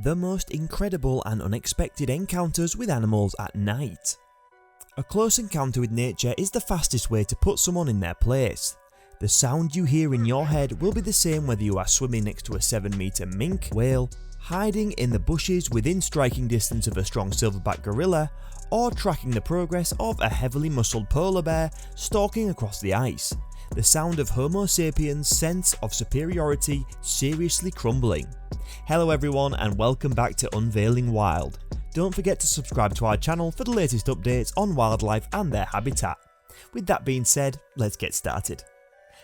The most incredible and unexpected encounters with animals at night. A close encounter with nature is the fastest way to put someone in their place. The sound you hear in your head will be the same whether you are swimming next to a 7-meter mink whale, hiding in the bushes within striking distance of a strong silverback gorilla, or tracking the progress of a heavily muscled polar bear stalking across the ice. The sound of Homo sapiens' sense of superiority seriously crumbling. Hello everyone and welcome back to Unveiling Wild. Don't forget to subscribe to our channel for the latest updates on wildlife and their habitat. With that being said, let's get started.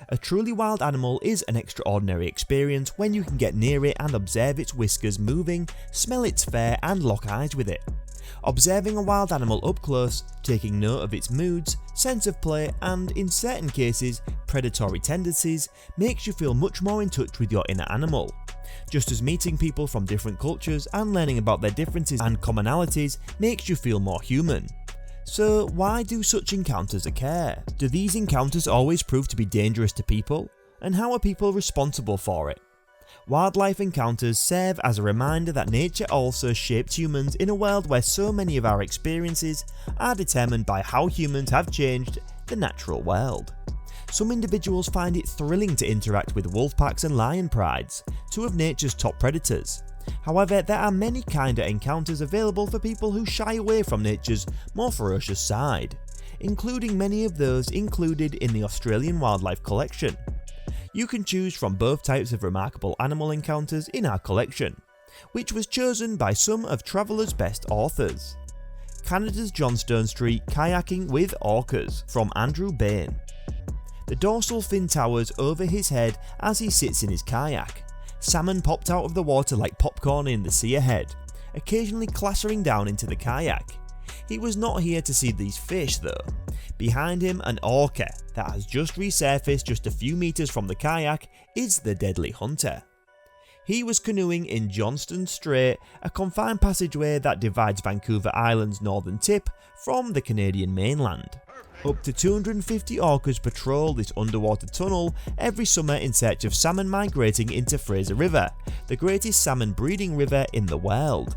A truly wild animal is an extraordinary experience when you can get near it and observe its whiskers moving, smell its fur and lock eyes with it. Observing a wild animal up close, taking note of its moods, sense of play and, in certain cases, predatory tendencies makes you feel much more in touch with your inner animal. Just as meeting people from different cultures and learning about their differences and commonalities makes you feel more human. So why do such encounters occur? Do these encounters always prove to be dangerous to people? And how are people responsible for it? Wildlife encounters serve as a reminder that nature also shaped humans in a world where so many of our experiences are determined by how humans have changed the natural world. Some individuals find it thrilling to interact with wolf packs and lion prides, two of nature's top predators. However, there are many kinder encounters available for people who shy away from nature's more ferocious side, including many of those included in the Australian Wildlife Collection. You can choose from both types of remarkable animal encounters in our collection, which was chosen by some of Traveller's best authors. Canada's Johnstone Street Kayaking with Orcas from Andrew Bain. The dorsal fin towers over his head as he sits in his kayak. Salmon popped out of the water like popcorn in the sea ahead, occasionally clattering down into the kayak. He was not here to see these fish though. Behind him, an orca that has just resurfaced just a few meters from the kayak is the deadly hunter. He was canoeing in Johnstone Strait, a confined passageway that divides Vancouver Island's northern tip from the Canadian mainland. Up to 250 orcas patrol this underwater tunnel every summer in search of salmon migrating into Fraser River, the greatest salmon breeding river in the world.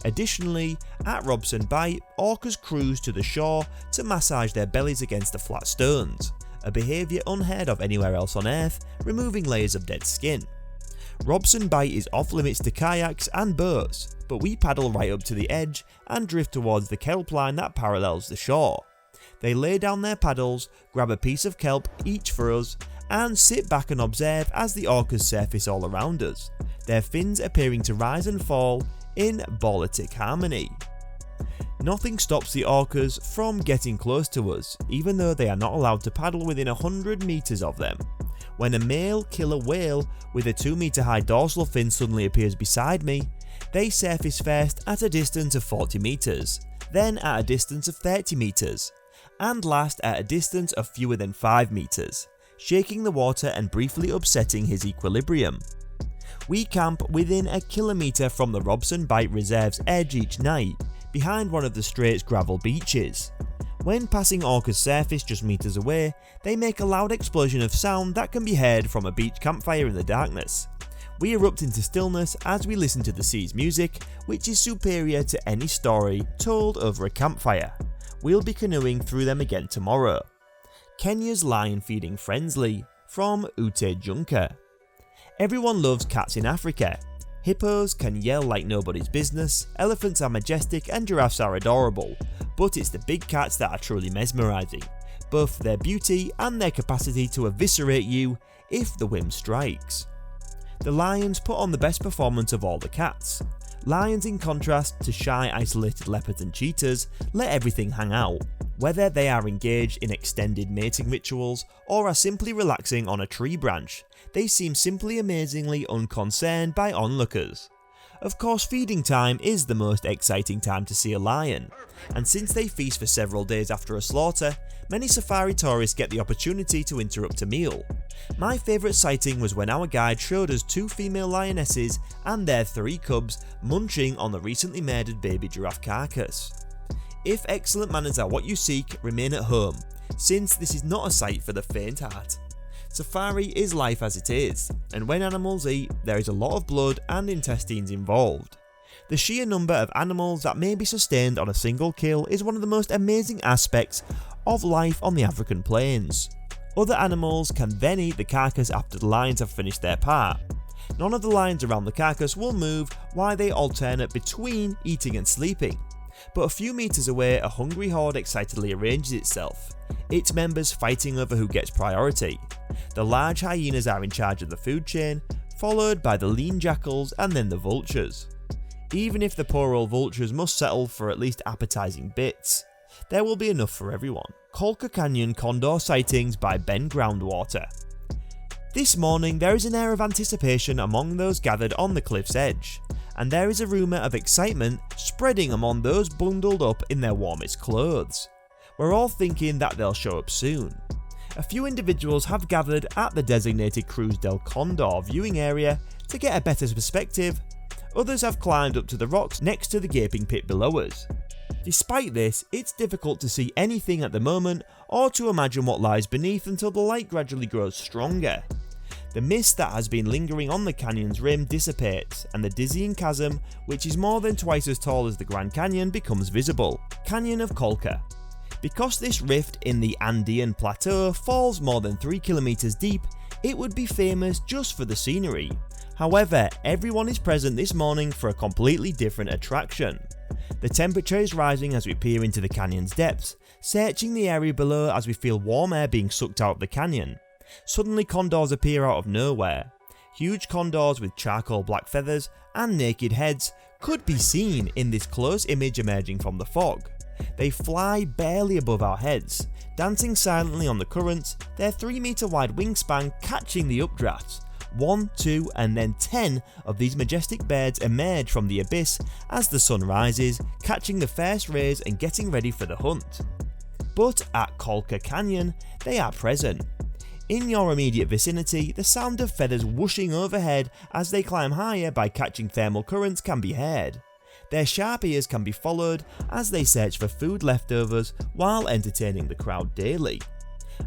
Additionally, at Robson Bight, orcas cruise to the shore to massage their bellies against the flat stones, a behaviour unheard of anywhere else on Earth, removing layers of dead skin. Robson Bight is off limits to kayaks and boats, but we paddle right up to the edge and drift towards the kelp line that parallels the shore. They lay down their paddles, grab a piece of kelp each for us, and sit back and observe as the orcas surface all around us, their fins appearing to rise and fall in ballistic harmony. Nothing stops the orcas from getting close to us, even though they are not allowed to paddle within 100 meters of them. When a male killer whale with a 2-meter high dorsal fin suddenly appears beside me, they surface first at a distance of 40 meters, then at a distance of 30 meters, and last at a distance of fewer than 5 meters, shaking the water and briefly upsetting his equilibrium. We camp within a kilometer from the Robson Bight Reserve's edge each night, behind one of the strait's gravel beaches. When passing orcas' surface just meters away, they make a loud explosion of sound that can be heard from a beach campfire in the darkness. We erupt into stillness as we listen to the sea's music, which is superior to any story told over a campfire. We'll be canoeing through them again tomorrow. Kenya's lion feeding frenzy from Ute Junker. Everyone loves cats in Africa. Hippos can yell like nobody's business, elephants are majestic and giraffes are adorable, but it's the big cats that are truly mesmerising, both for their beauty and their capacity to eviscerate you if the whim strikes. The lions put on the best performance of all the cats. Lions, in contrast to shy isolated leopards and cheetahs, let everything hang out. Whether they are engaged in extended mating rituals or are simply relaxing on a tree branch, they seem simply amazingly unconcerned by onlookers. Of course, feeding time is the most exciting time to see a lion, and since they feast for several days after a slaughter, many safari tourists get the opportunity to interrupt a meal. My favourite sighting was when our guide showed us 2 female lionesses and their 3 cubs munching on the recently murdered baby giraffe carcass. If excellent manners are what you seek, remain at home, since this is not a sight for the faint heart. Safari is life as it is, and when animals eat, there is a lot of blood and intestines involved. The sheer number of animals that may be sustained on a single kill is one of the most amazing aspects of life on the African plains. Other animals can then eat the carcass after the lions have finished their part. None of the lions around the carcass will move while they alternate between eating and sleeping. But a few meters away, a hungry horde excitedly arranges itself, its members fighting over who gets priority. The large hyenas are in charge of the food chain, followed by the lean jackals and then the vultures. Even if the poor old vultures must settle for at least appetizing bits, there will be enough for everyone. Kolka Canyon Condor sightings by Ben Groundwater. This morning there is an air of anticipation among those gathered on the cliff's edge, and there is a rumour of excitement spreading among those bundled up in their warmest clothes. We're all thinking that they'll show up soon. A few individuals have gathered at the designated Cruz del Condor viewing area to get a better perspective. Others have climbed up to the rocks next to the gaping pit below us. Despite this, it's difficult to see anything at the moment or to imagine what lies beneath until the light gradually grows stronger. The mist that has been lingering on the canyon's rim dissipates, and the dizzying chasm, which is more than twice as tall as the Grand Canyon, becomes visible. Canyon of Kolka. Because this rift in the Andean plateau falls more than 3 kilometers deep, it would be famous just for the scenery. However, everyone is present this morning for a completely different attraction. The temperature is rising as we peer into the canyon's depths, searching the area below as we feel warm air being sucked out of the canyon. Suddenly condors appear out of nowhere. Huge condors with charcoal black feathers and naked heads could be seen in this close image emerging from the fog. They fly barely above our heads, dancing silently on the currents, their 3-meter wide wingspan catching the updrafts. 1, 2 and then 10 of these majestic birds emerge from the abyss as the sun rises, catching the first rays and getting ready for the hunt. But at Kolka Canyon, they are present. In your immediate vicinity, the sound of feathers whooshing overhead as they climb higher by catching thermal currents can be heard. Their sharp ears can be followed as they search for food leftovers while entertaining the crowd daily.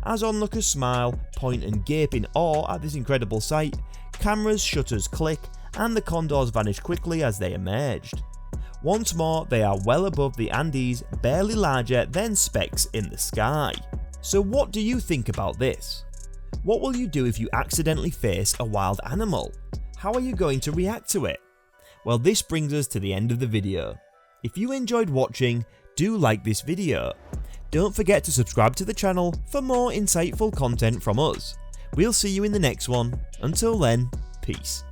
As onlookers smile, point and gape in awe at this incredible sight, cameras' shutters click and the condors vanish quickly as they emerged. Once more, they are well above the Andes, barely larger than specks in the sky. So what do you think about this? What will you do if you accidentally face a wild animal? How are you going to react to it? Well, this brings us to the end of the video. If you enjoyed watching, do like this video. Don't forget to subscribe to the channel for more insightful content from us. We'll see you in the next one. Until then, peace.